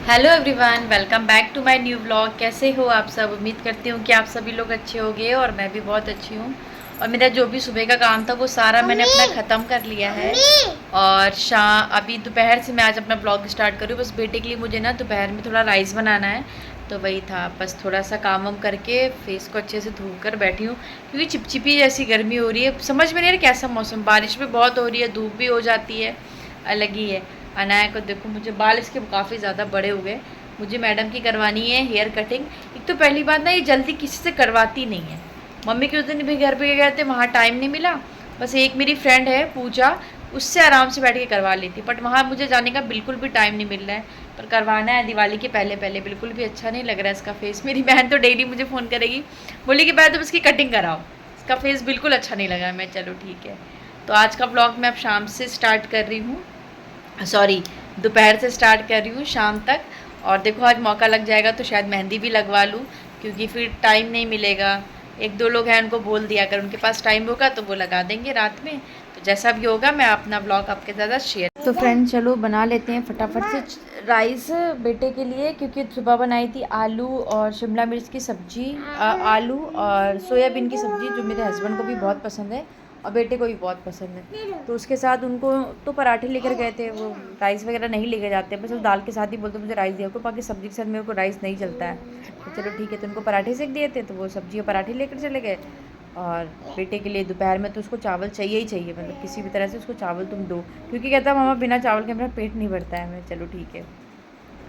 Hello everyone, welcome back to my new vlog. कैसे हो आप सब? उम्मीद करती हूँ कि आप सभी लोग अच्छे होंगे और मैं भी बहुत अच्छी हूँ। और मेरा जो भी सुबह का काम था वो सारा मैंने अपना ख़त्म कर लिया है। और अभी दोपहर से मैं आज अपना ब्लॉग स्टार्ट करूँ। बस बेटे के लिए मुझे ना दोपहर में थोड़ा राइस बनाना है, तो वही था। बस थोड़ा सा काम वाम करके फेस को अच्छे से धो कर बैठी हूँ, क्योंकि चिपचिपी जैसी गर्मी हो रही है। समझ में नहीं आ रहा कैसा मौसम, बारिश भी बहुत हो रही है, धूप भी हो जाती है, अलग ही है। अनाया को देखो, मुझे बाल इसके काफ़ी ज़्यादा बड़े हो गए। मुझे मैडम की करवानी है हेयर कटिंग। एक तो पहली बात ना, ये जल्दी किसी से करवाती नहीं है। मम्मी के उस दिन भी घर पे गए थे, वहाँ टाइम नहीं मिला। बस एक मेरी फ्रेंड है पूजा, उससे आराम से बैठ के करवा लेती, बट वहाँ मुझे जाने का बिल्कुल भी टाइम नहीं मिल रहा है। पर करवाना है दिवाली के पहले पहले। बिल्कुल भी अच्छा नहीं लग रहा है इसका फेस। मेरी बहन तो डेली मुझे फ़ोन करेगी, बोली कि पहले तुम इसकी कटिंग कराओ, इसका फेस बिल्कुल अच्छा नहीं लगा है। मैं चलो ठीक है। तो आज का ब्लॉग मैं अब शाम से स्टार्ट कर रही हूँ, सॉरी दोपहर से स्टार्ट कर रही हूँ शाम तक। और देखो आज मौका लग जाएगा तो शायद मेहंदी भी लगवा लूँ, क्योंकि फिर टाइम नहीं मिलेगा। एक दो लोग हैं, उनको बोल दिया अगर उनके पास टाइम होगा तो वो लगा देंगे रात में। तो जैसा भी होगा मैं अपना ब्लॉग आपके ज़्यादा शेयर। तो फ्रेंड चलो बना लेते हैं फटाफट से राइस बेटे के लिए, क्योंकि सुबह बनाई थी आलू और शिमला मिर्च की सब्ज़ी, आलू और सोयाबीन की सब्ज़ी, जो मेरे हस्बैंड को भी बहुत पसंद है और बेटे को भी बहुत पसंद है। तो उसके साथ उनको तो पराठे लेकर गए थे, वो राइस वगैरह नहीं लेके जाते, बस दाल के साथ ही बोलते मुझे राइस दिया को, बाकी सब्ज़ी के साथ मेरे को राइस नहीं चलता है। तो चलो ठीक है, तो उनको पराठे सेक दिए थे, तो वो सब्ज़ी और पराठे लेकर चले गए। और बेटे के लिए दोपहर में तो उसको चावल चाहिए ही चाहिए, मतलब किसी भी तरह से उसको चावल तुम दो, क्योंकि कहता है मामा बिना चावल के मेरा पेट नहीं भरता है। मैं चलो ठीक है,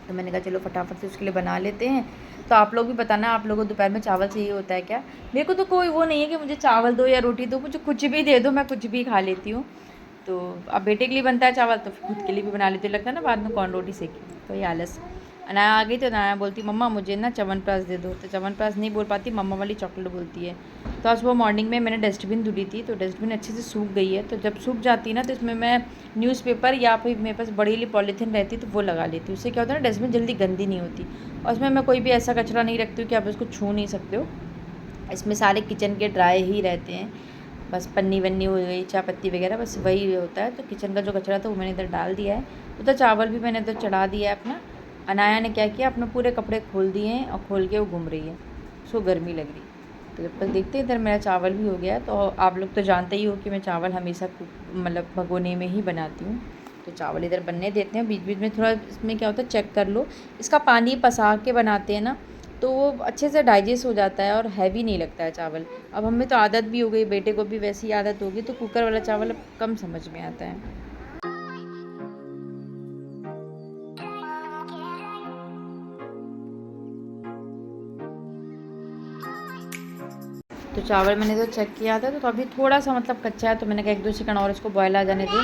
तो मैंने कहा चलो फटाफट से उसके लिए बना लेते हैं। तो आप लोग भी बताना, आप लोगों को दोपहर में चावल चाहिए होता है क्या? मेरे को तो कोई वो नहीं है कि मुझे चावल दो या रोटी दो, मुझे कुछ भी दे दो, मैं कुछ भी खा लेती हूँ। तो अब बेटे के लिए बनता है चावल, तो खुद के लिए भी बना लेती हूँ। लगता है ना बाद में कौन रोटी सेके, तो ये आलस। अनाया आ गई तो अनाया बोलती मम्मा मुझे ना च्यवनप्राश दे दो, तो च्यवनप्राश नहीं बोल पाती, मम्मा वाली चॉकलेट बोलती है। तो आज सुबह मॉर्निंग में मैंने डस्टबिन धुली थी, तो डस्टबिन अच्छे से सूख गई है। तो जब सूख जाती है ना, तो इसमें मैं न्यूज़पेपर या फिर मेरे पास बड़ी वाली पॉलीथीन रहती तो वो लगा लेती हूँ। उससे क्या होता है ना, डस्टबिन जल्दी गंदी नहीं होती। और इसमें मैं कोई भी ऐसा कचरा नहीं रखती हूँ कि आप उसको छू नहीं सकते हो। इसमें सारे किचन के ड्राई ही रहते हैं, बस पन्नी वन्नी हो गई, चाय पत्ती वगैरह, बस वही होता है। तो किचन का जो कचरा था वो मैंने इधर डाल दिया है। उधर चावल भी मैंने इधर चढ़ा दिया है अपना। अनाया ने क्या किया, अपने पूरे कपड़े खोल दिए हैं और खोल के वो घूम रही है, उसको गर्मी लग रही। तो जब तक देखते हैं, इधर मेरा चावल भी हो गया। तो आप लोग तो जानते ही हो कि मैं चावल हमेशा मतलब भगोने में ही बनाती हूँ। तो चावल इधर बनने देते हैं। बीच बीच में थोड़ा इसमें क्या होता है चेक कर लो, इसका पानी पसा के बनाते हैं ना, तो वो अच्छे से डाइजेस्ट हो जाता है और हैवी नहीं लगता है चावल। अब हमें तो आदत भी हो गई, बेटे को भी वैसी आदत होगी, तो कुकर वाला चावल अब कम समझ में आता है। तो चावल मैंने तो चेक किया था, तो अभी थोड़ा सा मतलब कच्चा है, तो मैंने कहा एक दो सेकंड और इसको बॉयल आ जाने दे।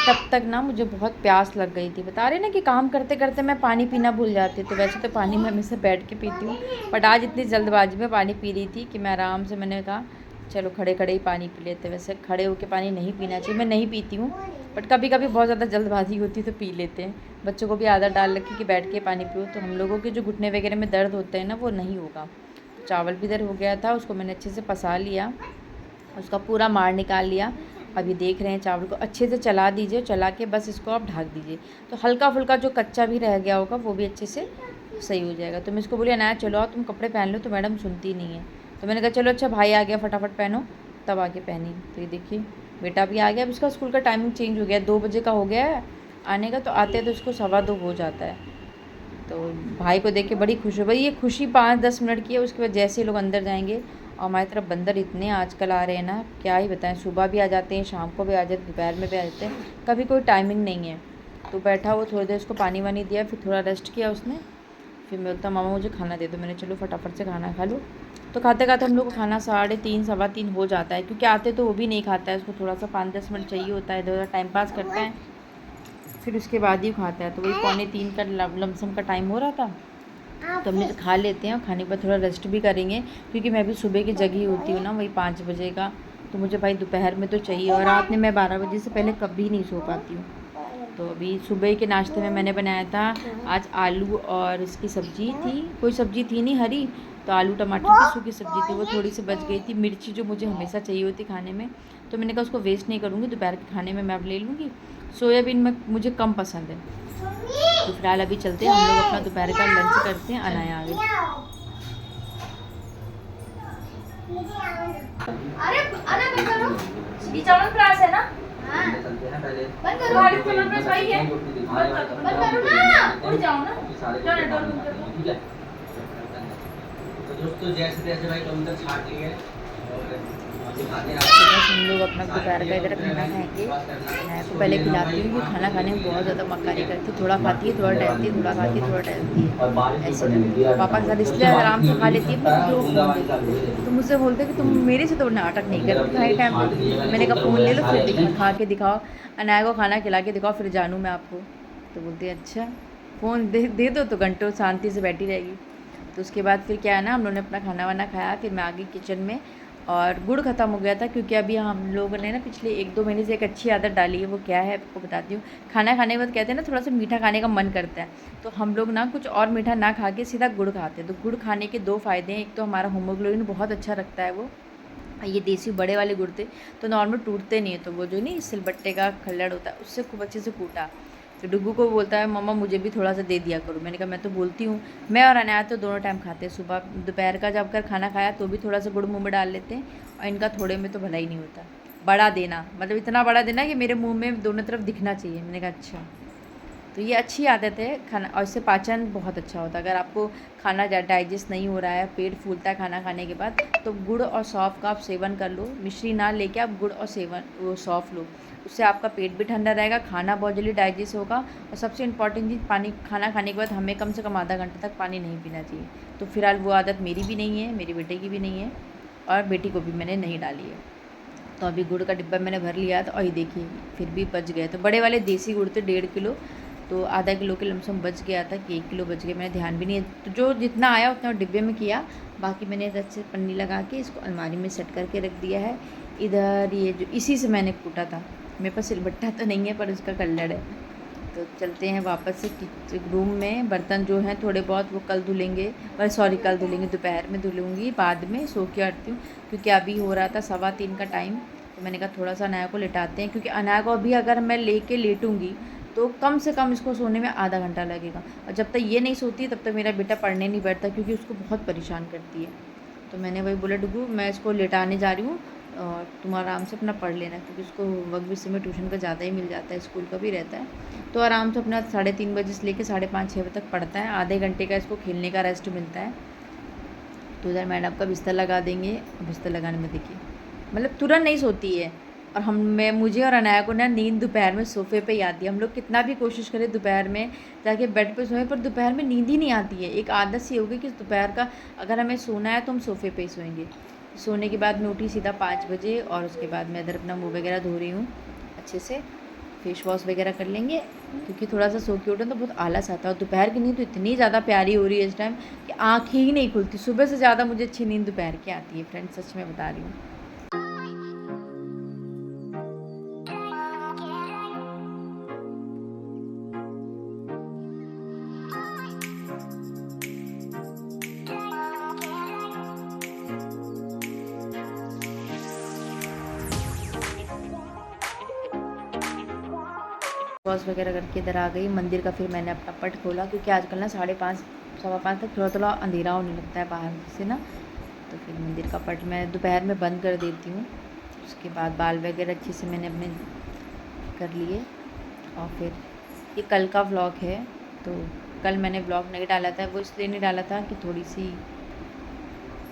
तब तक ना मुझे बहुत प्यास लग गई थी। बता रही ना कि काम करते करते मैं पानी पीना भूल जाती हूँ। तो वैसे तो पानी मैं हमेशा बैठ के पीती हूँ, बट आज इतनी जल्दबाजी में पानी पी रही थी कि मैं आराम से, मैंने कहा चलो खड़े खड़े ही पानी पी लेते। वैसे खड़े होकर पानी नहीं पीना चाहिए, मैं नहीं पीती हूँ, बट कभी कभी बहुत ज़्यादा जल्दबाजी होती है तो पी लेते हैं। बच्चों को भी आदत डाल रखी कि बैठ के पानी पियो, तो हम लोगों के जो घुटने वगैरह में दर्द होते हैं ना, वो नहीं होगा। चावल भी इधर हो गया था, उसको मैंने अच्छे से पसा लिया, उसका पूरा मार निकाल लिया। अभी देख रहे हैं चावल को अच्छे से चला दीजिए, चला के बस इसको आप ढक दीजिए, तो हल्का फुल्का जो कच्चा भी रह गया होगा वो भी अच्छे से सही हो जाएगा। तो मैं इसको बोली अनाया चलो आओ तुम कपड़े पहन लो, तो मैडम सुनती नहीं है। तो मैंने कहा चलो अच्छा भाई आ गया फटाफट पहनो, तब आके पहनी। तो ये देखिए बेटा भी आ गया। अब इसका स्कूल का टाइमिंग चेंज हो गया, 2 बजे का हो गया है आने का, तो आते हैं तो इसको 2:15 हो जाता है। तो भाई को देख के बड़ी खुश हो गई। ये खुशी 5-10 मिनट की है, उसके बाद जैसे ही लोग अंदर जाएंगे। और हमारी तरफ बंदर इतने आजकल आ रहे हैं ना, क्या ही बताएं, सुबह भी आ जाते हैं, शाम को भी आ जाते हैं, दोपहर में भी आ जाते हैं, कभी कोई टाइमिंग नहीं है। तो बैठा वो थोड़ी देर, उसको पानी वानी दिया, फिर थोड़ा रेस्ट किया उसने। फिर मैं बोलता मामा मुझे खाना दे दो, मैंने चलो फटाफट से खाना खा लो। तो खाते खाते हम लोग को खाना 3:30 3:15 हो जाता है, क्योंकि आते तो वो भी नहीं खाता है, उसको थोड़ा सा 5-10 मिनट चाहिए होता है, इधर उधर टाइम पास करता है, फिर उसके बाद ही खाता है। तो वही 2:45 का लमसम का टाइम हो रहा था, तो हमने खा लेते हैं और खाने पर थोड़ा रेस्ट भी करेंगे, क्योंकि मैं भी सुबह की जगी होती हूँ ना, वही 5 बजे का। तो मुझे भाई दोपहर में तो चाहिए, और रात में मैं 12 बजे से पहले कभी नहीं सो पाती हूँ। तो अभी सुबह के नाश्ते में मैंने बनाया था आज आलू और इसकी सब्ज़ी थी, कोई सब्ज़ी थी नहीं हरी, तो आलू टमाटर की सूखी सब्ज़ी थी, वो थोड़ी सी बच गई थी। मिर्ची जो मुझे हमेशा चाहिए होती खाने में, तो मैंने कहा उसको वेस्ट नहीं करूँगी, दोपहर के खाने में मैं अब ले लूँगी। सोयाबीन में मुझे कम पसंद है, तो फिलहाल अभी चलते हैं, हम लोग अपना दोपहर का लंच करते हैं। अनाया आ गई। अरे अना बंद करो, ये चमन प्रास है ना? हाँ बंद करो, चमन प्रास वही है, बंद करो ना, उठ जाओ ना, चलो डोर बंद कर दो। ठीक है तो दोस्तों जैसे जैसे भाई कबूतर छाट लिए और बस हम लोग अपना दोपहर का इधर खाना खाएंगे। मैं को पहले खिलाती हूँ कि खाना खाने में बहुत ज़्यादा मक्कारी करती है, थोड़ा खाती है, थोड़ा टहलती है, थोड़ा खाती है, थोड़ा टहलती है, ऐसे करती है। पापा के साथ इसलिए आराम से खा लेती है तो मुझसे बोलते कि तुम मेरे से तो नाटक नहीं करती खाए टाइम पे। मैंने कहा फ़ोन ले लो फिर खा के दिखाओ, अनाया को खाना खिला के दिखाओ फिर जानूँ मैं आपको। तो बोलती है अच्छा फ़ोन दे दो तो घंटों शांति से बैठी रहेगी। तो उसके बाद फिर क्या है ना, हम लोगों ने अपना खाना वाना खाया, फिर मैं आ गई किचन में और गुड़ ख़त्म हो गया था क्योंकि अभी हम लोगों ने ना पिछले 1-2 महीने से एक अच्छी आदत डाली है। वो क्या है आपको बताती हूँ। खाना खाने के बाद कहते हैं ना थोड़ा सा मीठा खाने का मन करता है, तो हम लोग ना कुछ और मीठा ना खा के सीधा गुड़ खाते हैं। तो गुड़ खाने के 2 फ़ायदे हैं, एक तो हमारा हीमोग्लोबिन बहुत अच्छा रखता है वो, ये देसी बड़े वाले गुड़ थे तो नॉर्मल टूटते नहीं है, तो वो जो नहीं सिलबट्टे का खल्लड़ होता है उससे खूब अच्छे से कूटा। तो डुग्गू को बोलता है मम्मा मुझे भी थोड़ा सा दे दिया करो। मैंने कहा मैं तो बोलती हूँ। मैं और अनाया तो दोनों टाइम खाते हैं, सुबह दोपहर का जब कर खाना खाया तो भी थोड़ा सा गुड़ मुँह में डाल लेते हैं, और इनका थोड़े में तो भला ही नहीं होता। बड़ा देना मतलब इतना बड़ा देना कि मेरे मुँह में दोनों तरफ दिखना चाहिए। मैंने कहा अच्छा, तो ये अच्छी आदत है खाना, और इससे पाचन बहुत अच्छा होता है। अगर आपको खाना डाइजेस्ट नहीं हो रहा है, पेट फूलता है खाना खाने के बाद, तो गुड़ और सौंफ का आप सेवन कर लो। मिश्री ना लेके आप गुड़ और वो सौंफ लो, उससे आपका पेट भी ठंडा रहेगा, खाना बहुत जल्दी डाइजेस्ट होगा। और सबसे इम्पॉर्टेंट चीज़ पानी, खाना खाने के बाद हमें कम से कम आधा घंटे तक पानी नहीं पीना चाहिए। तो फिलहाल वो आदत मेरी भी नहीं है, मेरे बेटे की भी नहीं है, और बेटी को भी मैंने नहीं डाली है। तो अभी गुड़ का डिब्बा मैंने भर लिया था, और ये देखिए फिर भी बच गए। तो बड़े वाले देसी गुड़ थे 1.5 किलो, तो आधा किलो के लमसम बच गया था कि 1 किलो बच गया, मैंने ध्यान भी नहीं है। तो जो जितना आया उतना डिब्बे में किया, बाकी मैंने इधर से पन्नी लगा के इसको अलमारी में सेट करके रख दिया है। इधर ये जो इसी से मैंने कूटा था, मेरे पास सिलबट्टा तो नहीं है पर उसका कल्लड़ है। तो चलते हैं वापस से रूम में। बर्तन जो हैं थोड़े बहुत वो कल धुलेंगे, सॉरी कल धुलेंगे, दोपहर में धुलूँगी, बाद में सो के हटती हूँ क्योंकि अभी हो रहा था 3:15 का टाइम। तो मैंने कहा थोड़ा सा अनाया को लेटाते हैं, क्योंकि अनाया को अभी अगर मैं लेके लेटूँगी तो कम से कम इसको सोने में आधा घंटा लगेगा, और जब तक ये नहीं सोती तब तक मेरा बेटा पढ़ने नहीं बैठता क्योंकि उसको बहुत परेशान करती है। तो मैंने वही बोला डुगू मैं इसको लेटाने जा रही हूँ और तुम आराम से अपना पढ़ लेना, क्योंकि उसको वक्त भी समय ट्यूशन का ज़्यादा ही मिल जाता है, स्कूल का भी रहता है। तो आराम से अपना 3:30 बजे से लेकर 5:30-6 बजे तक पढ़ता है। आधे घंटे का इसको खेलने का रेस्ट मिलता है। तो इधर मैडम का बिस्तर लगा देंगे, बिस्तर लगाने में देखिए मतलब तुरंत नहीं सोती है। और मुझे और अनाया को ना नींद दोपहर में सोफ़े पे ही आती है। हम लोग कितना भी कोशिश करें दोपहर में जाके बेड पे सोएं, पर दोपहर में नींद ही नहीं आती है। एक आदत सी हो गई कि दोपहर का अगर हमें सोना है तो हम सोफ़े पे ही सोएंगे। सोने के बाद मैं उठी सीधा 5 बजे, और उसके बाद मैं इधर अपना मुँह वगैरह धो रही हूँ अच्छे से, फेस वॉश वगैरह कर लेंगे, क्योंकि थोड़ा सा सो के उठे तो बहुत आलस आता है। और दोपहर की नींद तो इतनी ज़्यादा प्यारी हो रही है इस टाइम कि आँखें ही नहीं खुलती। सुबह से ज़्यादा मुझे अच्छी नींद दोपहर की आती है फ्रेंड्स, सच में बता रही हूँ। वॉश वगैरह करके इधर आ गई मंदिर का। फिर मैंने अपना पट खोला क्योंकि आजकल ना 5:30 5:15 तक थोड़ा थोड़ा अंधेरा होने लगता है बाहर से ना। तो फिर मंदिर का पट मैं दोपहर में बंद कर देती हूँ। उसके बाद बाल वगैरह अच्छे से मैंने अपने कर लिए। और फिर ये कल का व्लॉग है, तो कल मैंने व्लॉग नहीं डाला था, वो इसलिए नहीं डाला था कि थोड़ी सी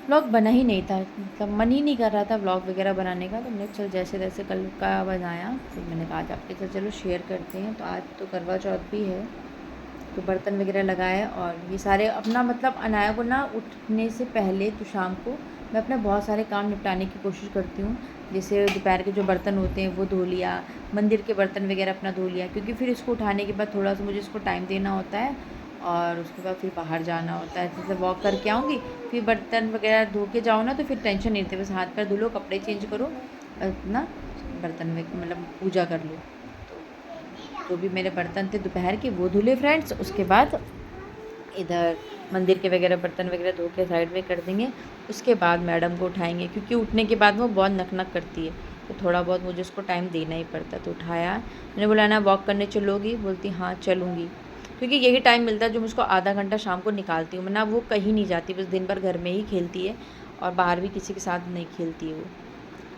व्लॉग बना ही नहीं था, मतलब मन ही नहीं कर रहा था व्लॉग वगैरह बनाने का। तो मैंने चल जैसे तैसे कल का बनाया, फिर मैंने कहा आज आपके साथ चलो शेयर करते हैं। तो आज तो करवा चौथ भी है, तो बर्तन वगैरह लगाए, और ये सारे अपना मतलब अनाया को ना उठने से पहले तो शाम को मैं अपने बहुत सारे काम निपटाने की कोशिश करती हूँ। जैसे दोपहर के जो बर्तन होते हैं वो धो लिया, मंदिर के बर्तन वगैरह अपना धो लिया, क्योंकि फिर इसको उठाने के बाद थोड़ा सा मुझे इसको टाइम देना होता है, और उसके बाद फिर बाहर जाना होता है। जैसे वॉक करके आऊँगी, फिर बर्तन वगैरह धो के जाओ ना तो फिर टेंशन नहीं रहती, बस हाथ पैर धुलो, कपड़े चेंज करो, अपना बर्तन में मतलब पूजा कर लो। तो भी मेरे बर्तन थे दोपहर के वो धुले फ्रेंड्स। उसके बाद इधर मंदिर के वगैरह बर्तन वगैरह धो के साइड में कर देंगे। उसके बाद मैडम को उठाएंगे, क्योंकि उठने के बाद वो बहुत नक नक करती है, तो थोड़ा बहुत मुझे उसको टाइम देना ही पड़ता। तो उठाया, मैंने बोला ना वॉक करने चलोगी, बोलती हाँ चलूँगी। क्योंकि यही टाइम मिलता है जो मैं उसको आधा घंटा शाम को निकालती हूँ, वरना वो कहीं नहीं जाती, बस दिन भर घर में ही खेलती है और बाहर भी किसी के साथ नहीं खेलती है वो।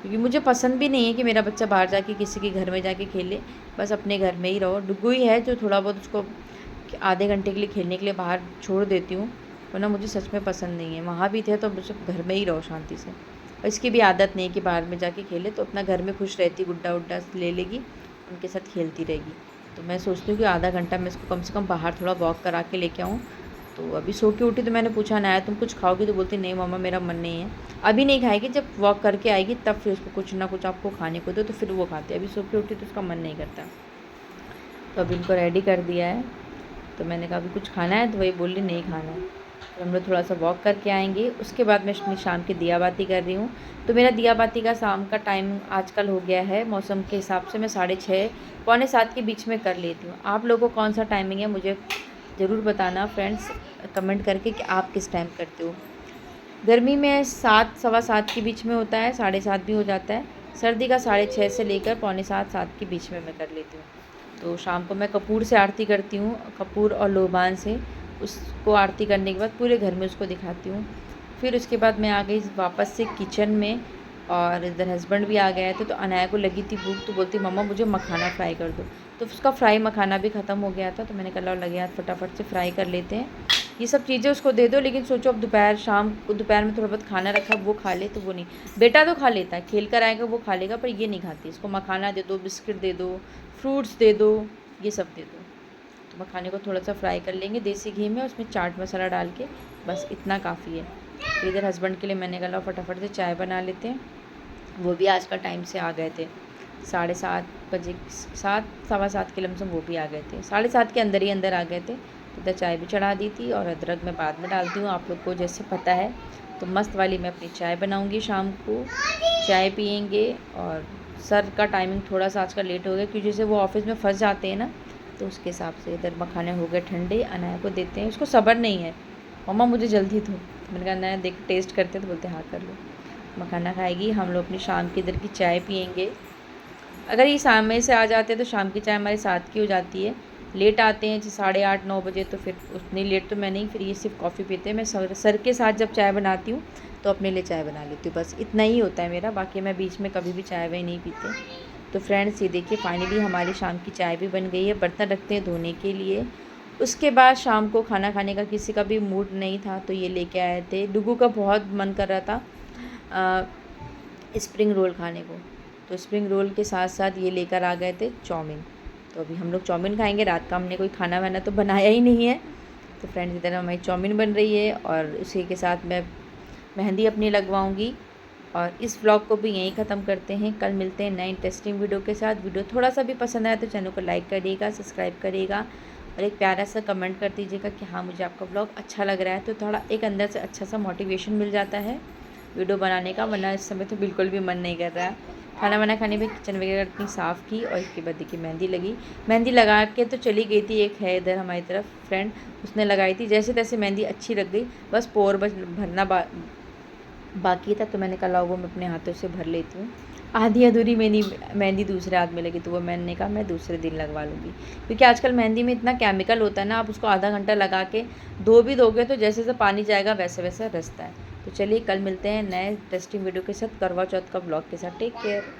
क्योंकि मुझे पसंद भी नहीं है कि मेरा बच्चा बाहर जाके किसी के घर में जाके खेले, बस अपने घर में ही रहो। डुग्गू ही है जो थोड़ा बहुत उसको आधे घंटे के लिए खेलने के लिए बाहर छोड़ देती हूँ, वरना मुझे सच में पसंद नहीं है। वहाँ भी थे तो मुझे घर में ही रहो शांति से। और इसकी भी आदत नहीं है कि बाहर में जाके खेले, तो अपना घर में खुश रहती, गुड्डा उड्डा ले लेगी, उनके साथ खेलती रहेगी। तो मैं सोचती हूँ कि आधा घंटा मैं इसको कम से कम बाहर थोड़ा वॉक करा के लेके आऊँ। तो अभी सो के उठी तो मैंने पूछा ना तुम कुछ खाओगी, तो बोलती नहीं मम्मा मेरा मन नहीं है। अभी नहीं खाएगी, जब वॉक करके आएगी तब फिर उसको कुछ ना कुछ आपको खाने को दो तो फिर वो खाते। अभी सो के उठी तो उसका मन नहीं करता। तो अभी इनको रेडी कर दिया है, तो मैंने कहा अभी कुछ खाना है, तो वही बोली नहीं खाना है। तो हम लोग थोड़ा सा वॉक करके आएंगे, उसके बाद मैं अपनी शाम की दिया बाती कर रही हूँ। तो मेरा दिया बाती का शाम का टाइम आजकल हो गया है, मौसम के हिसाब से मैं 6:30 पौने 7 के बीच में कर लेती हूँ। आप लोगों को कौन सा टाइमिंग है मुझे ज़रूर बताना फ्रेंड्स, कमेंट करके कि आप किस टाइम करते हो। गर्मी में 7 सवा 7 के बीच में होता है, 7:30 भी हो जाता है। सर्दी का 6:30 से लेकर पौने 7 के बीच में मैं कर लेती हूँ। तो शाम को मैं कपूर से आरती करती हूँ, कपूर और लोबान से। उसको आरती करने के बाद पूरे घर में उसको दिखाती हूँ। फिर उसके बाद मैं आ गई वापस से किचन में, और इधर हस्बैंड भी आ गए थे। तो अनाया को लगी थी भूख, तो बोलती मम्मा मुझे मखाना फ्राई कर दो। तो उसका फ्राई मखाना भी ख़त्म हो गया था, तो मैंने कहा लगे यार फटाफट से फ्राई कर लेते हैं। ये सब चीज़ें उसको दे दो, लेकिन सोचो अब दोपहर में थोड़ा बहुत खाना रखा, वो खा ले तो वो नहीं। बेटा तो खा लेता है, खेल कर आएगा वो खा लेगा, पर ये नहीं खाती। इसको मखाना दे दो, बिस्किट दे दो, फ्रूट्स दे दो, ये सब दे दो। तो मखाने को थोड़ा सा फ्राई कर लेंगे देसी घी में, उसमें चाट मसाला डाल के, बस इतना काफ़ी है। तो इधर हस्बैंड के लिए मैंने कहा फटाफट से चाय बना लेते हैं। वो भी आज का टाइम से आ गए थे, 7:30 बजे, 7 सवा 7 के लमसम वो भी आ गए थे, 7:30 के अंदर ही अंदर आ गए थे। तो इधर चाय भी चढ़ा दी थी, और अदरक मैं बाद में डालती हूँ, आप लोग को जैसे पता है। तो मस्त वाली मैं अपनी चाय बनाऊँगी, शाम को चाय पियेंगे। और सर का टाइमिंग थोड़ा सा आज का लेट हो गया, क्योंकि जैसे वो ऑफिस में फंस जाते हैं ना, तो उसके हिसाब से। इधर मखाने हो गए ठंडे, अनाया को देते हैं, उसको सब्र नहीं है, मम्मा मुझे जल्दी दो। मैंने कहा अनाया देख टेस्ट करते, तो बोलते हाँ कर लो। मखाना खाएगी, हम लोग अपनी शाम की इधर की चाय पियेंगे। अगर ये सामने से आ जाते हैं तो शाम की चाय हमारे 7 की हो जाती है। लेट आते हैं 8:30-9 बजे, तो फिर उतनी लेट तो मैं नहीं, फिर ये सिर्फ कॉफ़ी पीते हैं। मैं सर के साथ जब चाय बनाती हूँ तो अपने लिए चाय बना लेती हूँ, बस इतना ही होता है मेरा। बाकी मैं बीच में कभी भी चाय वाय नहीं पीते। तो फ्रेंड्स ये देखिए फाइनली हमारी शाम की चाय भी बन गई है, बर्तन रखते हैं धोने के लिए। उसके बाद शाम को खाना खाने का किसी का भी मूड नहीं था, तो ये लेके आए थे। डुगू का बहुत मन कर रहा था स्प्रिंग रोल खाने को, तो स्प्रिंग रोल के साथ साथ ये लेकर आ गए थे चाउमीन। तो अभी हम लोग चाउमीन खाएंगे, रात का हमने कोई खाना वाना तो बनाया ही नहीं है। तो फ्रेंड्स इधर हमारी चाउमीन बन रही है, और उसी के साथ मैं मेहंदी अपनी लगवाऊंगी। और इस व्लॉग को भी यहीं ख़त्म करते हैं, कल मिलते हैं नए इंटरेस्टिंग वीडियो के साथ। वीडियो थोड़ा सा भी पसंद आया तो चैनल को लाइक करिएगा, सब्सक्राइब करिएगा, और एक प्यारा सा कमेंट कर दीजिएगा कि हाँ मुझे आपका व्लॉग अच्छा लग रहा है। तो थोड़ा एक अंदर से अच्छा सा मोटिवेशन मिल जाता है वीडियो बनाने का, वरना इस समय तो बिल्कुल भी मन नहीं कर रहा है। खाना वाना खाने में किचन वगैरह इतनी साफ़ की, और इसके बाद देखिए मेहंदी लगी। मेहंदी लगा के तो चली गई थी, एक है इधर हमारी तरफ फ्रेंड, उसने लगाई थी। जैसे तैसे मेहंदी अच्छी लग गई, बस पोर बस भरना बाकी था। तो मैंने कहा वो मैं अपने हाथों से भर लेती हूँ। आधी अधूरी मेहंदी दूसरे हाथ में लगी, तो वो मैंने कहा मैं दूसरे दिन लगवा लूँगी, क्योंकि आजकल मेहंदी में इतना केमिकल होता है ना, आप उसको आधा घंटा लगा के धो भी दोगे तो जैसे जैसे पानी जाएगा वैसे वैसे रसता है। तो चलिए कल मिलते हैं नए इंटरेस्टिंग वीडियो के साथ, करवा चौथ का ब्लॉग के साथ। Take care.